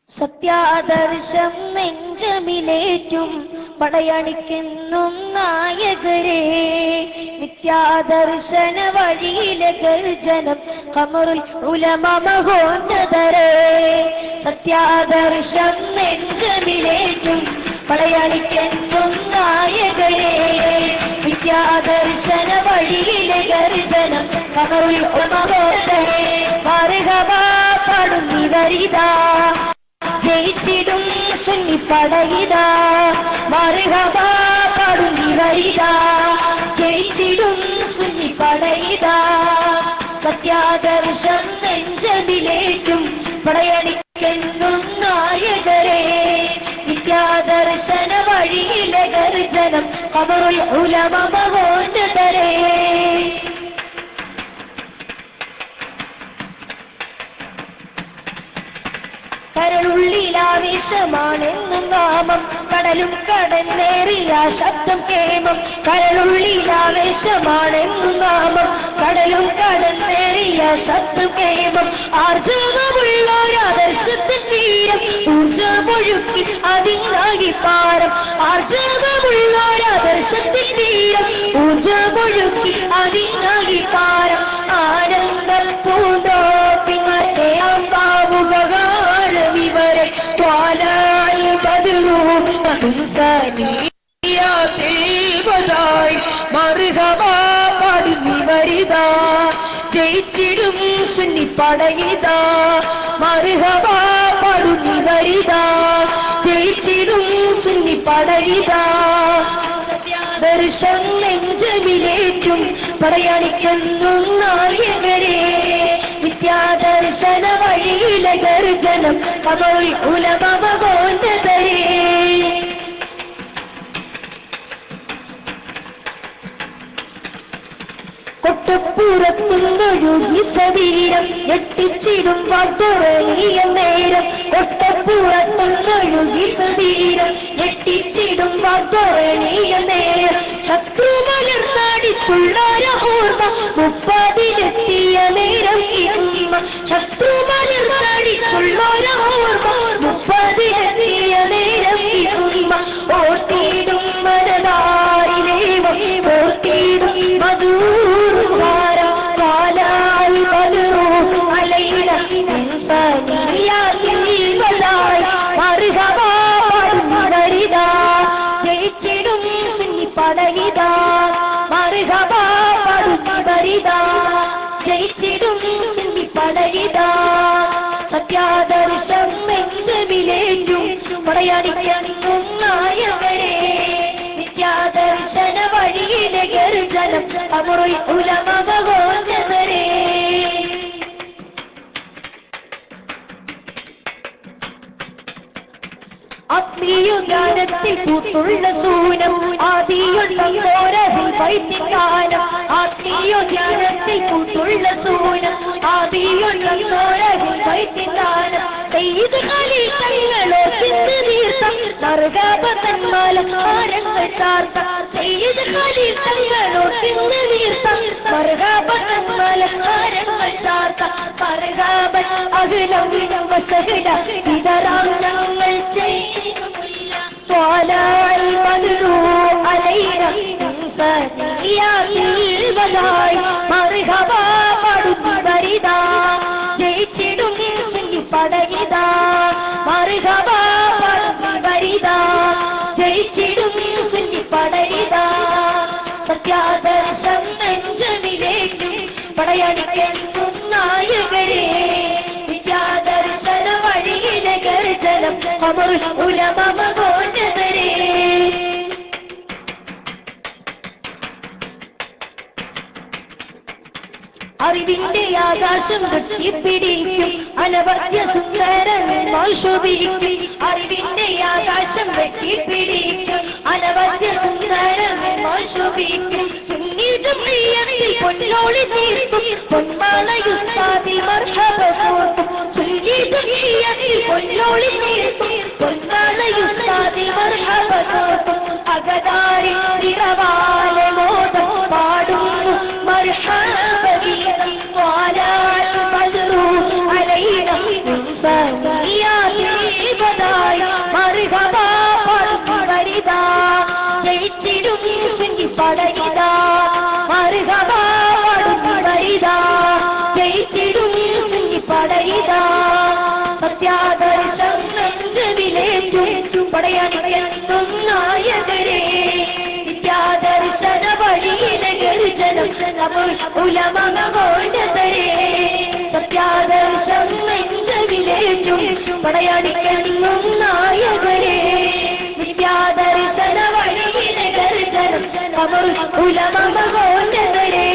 സത്യാദർശം നെഞ്ചമിലേറ്റും പടയണിക്കെന്നും നായകരെ, നിത്യാദർശന വഴിയിലെ ഗർജനം ഖമറുൽ ഉലമ മഹോന്നതരെ. സത്യാദർശം നെഞ്ചമിലേറ്റും പടയണിക്കെന്നും നായകരെ, വിദ്യാദർശന വഴിയിലെ ഗർജനം ഖമറുൽ ഉലമ മഹോന്നതരെ. മർഹബാ പാടുന്നിവരിതാ, ജയിച്ചിടും സുന്നി പടയിതാ. മർഹബാ പാടുന്നിവരിതാ, ജയിച്ചിടും സുന്നി പടയിതാ. സത്യാദർശം നെഞ്ചമിലേറ്റും പടയണിക്കെന്നും നായകരെ, നിത്യാദർശന വഴിയിലെ ഗർജനം ഖമറുൽ ഉലമ മഹോന്നതരെ. കരളുള്ളിലാവേശമാണെന്നും നാമം, കടലും കടന്നേറിയ ശബ്ദം കേമം. കരളുള്ളിലാവേശമാണെന്നും നാമം, കടലും കടന്നേറിയ ശബ്ദം കേമം. ആർജവമുള്ളൊരാദർശത്തിൻ തീരം ഊർജമൊഴുക്കി അതിനാകി പാരം. ആർജവമുള്ളൊരാദർശത്തിൻ തീരം ഊർജമൊഴുക്കി അതിനാകി പാരം. ആനന്ദം പൂന്തോ പിന്നത്തെ അമ്പാവുകാലമിവരെ ത്വാലായി ബദറൂം സനിയാതിൽവദായി. മർഹബാ പാടുന്നിവരിതാ, ജയിച്ചിടും സുന്നി പടയിതാ. മർഹബാ പാടുന്നിവരിതാ, ജയിച്ചിടും സുന്നി പടയിതാ. ദർശം നെഞ്ചമിലേറ്റും പടയണിക്കെന്നും നായകരെ, വിദ്യാദർശന വഴിയിലെ ഗർജനം ഖമറുൽ ഉലമ മഹോന്നതരെ. കൊട്ടപ്പുറത്തുന്നൊഴുകി സതീരം ഞെട്ടിച്ചിടും വാഗ്ദരണീയ നേരം. കൊട്ടപ്പുറത്തുന്നൊഴുകി സതീരം ഞെട്ടിച്ചിടും വാഗ്ദരണീയ നേരം. ശത്രു മലർന്നടിച്ചുള്ളൊര ഓർമ്മ മുപ്പതിലെത്തിയ നേരം ഇമ്മ. ശത്രു മലർന്നടിച്ചുള്ളൊര ഓർമ്മ മുപ്പതിലെത്തിയ നേരം ഇമ്മ. ഓർത്തിടും മനതാരിലേവം, ഓർത്തിടും മധുരഭാരം. കാലായി ബദറൂം അലൈന മിൻ സനിയാതിൽവദായി. മർഹബാ പാടുന്നിവരിതാ, ജയിച്ചിടും സുന്നി പടയിതാ. മർഹബാ പാടുന്നിവരിതാ, ജയിച്ചിടും സുന്നി പടയിതാ. സത്യാദർശം നെഞ്ചമിലേറ്റും പടയണിക്കെന്നും നായകരെ, നിത്യാദർശന വഴിയിലെ ഗർജനം ഖമറുൽ ഉലമ മഹോന്നതരെ. ആത്മീയോദ്യാനത്തിൽ പൂത്തുള്ള സൂനം ആദിയുള്ളോരഹിൽ വൈത്തിക്കാനം. ആത്മീയോദ്യാനത്തിൽ പൂത്തുള്ള സൂനം ആദിയുള്ളോരഹിൽ വൈത്തിക്കാനം. സയ്യിദ് ഖലീൽ തങ്ങളോർത്തിന്ന് നീർത്ത മർഹബത്തന്മാല ഹാരങ്ങൾ ചാർത്ത. സയ്യിദ് ഖലീൽ തങ്ങളോർത്തിന്ന് നീർത്ത മർഹബത്തന്മാല ഹാരങ്ങൾ ചാർത്ത. മർഹബൻ അഹ്ലം വസഹ്ല വിതറാം ഞങ്ങൾ ത്വാലായി ബദറൂം അലൈന മിൻ സനിയാതിൽവദായി. മർഹബാ പാടുന്നിവരിതാ, ജയിച്ചിടും സുന്നി പടയിതാ. മർഹബാ പാടുന്നിവരിതാ, ജയിച്ചിടും സുന്നി പടയിതാ. സത്യാദർശം നെഞ്ചമിലേറ്റും പടയണിക്കെന്നും നായകരെ, വിദ്യാദർശന വഴിയിലെ ഗർജനം ഖമറുൽ ഉലമ മഹോന്നതരെ. അറിവിന്റെ ആകാശം വെട്ടിപ്പിടിക്കും അനവധ്യ സുന്ദരങ്ങൾ ശോഭിക്കും. അറിവിന്റെ ആകാശം വെട്ടിപ്പിടിക്കും അനവധ്യ സുന്ദരങ്ങൾ ശോഭിക്കും. സുന്നി ജംഇയ്യത്തിൽ പൊന്നോളി തീർക്കും പൊന്മാളയുസ്താദിൽ മർഹബ കോർക്കും. സുന്നി ജംഇയ്യത്തിൽ പൊന്നോളി തീർക്കും പൊന്മാളയുസ്താദിൽ മർഹബ കോർക്കും. അകതാരി നിറവാല മോദം പാടുന്നു മർഹബ ഗീതം. ത്വാലാൽ ബദറൂം അലൈന മിൻ സനിയാതിൽ ജയിച്ചിടും പടയിതാ സത്യാദർശം നെഞ്ചവിലേറ്റും പടയണിക്കെത്തും നായകരെ വിദ്യാദർശന വഴിയിലെ ഗർജനം ഉലമകൊണ്ടതരെ സത്യാദർശം നെഞ്ചവിലേറ്റും പടയണിക്കെത്തും നായകരെ വിദ്യാദർശന വഴിയിലെ ഗർജനം ഉലമകൊണ്ടതരെ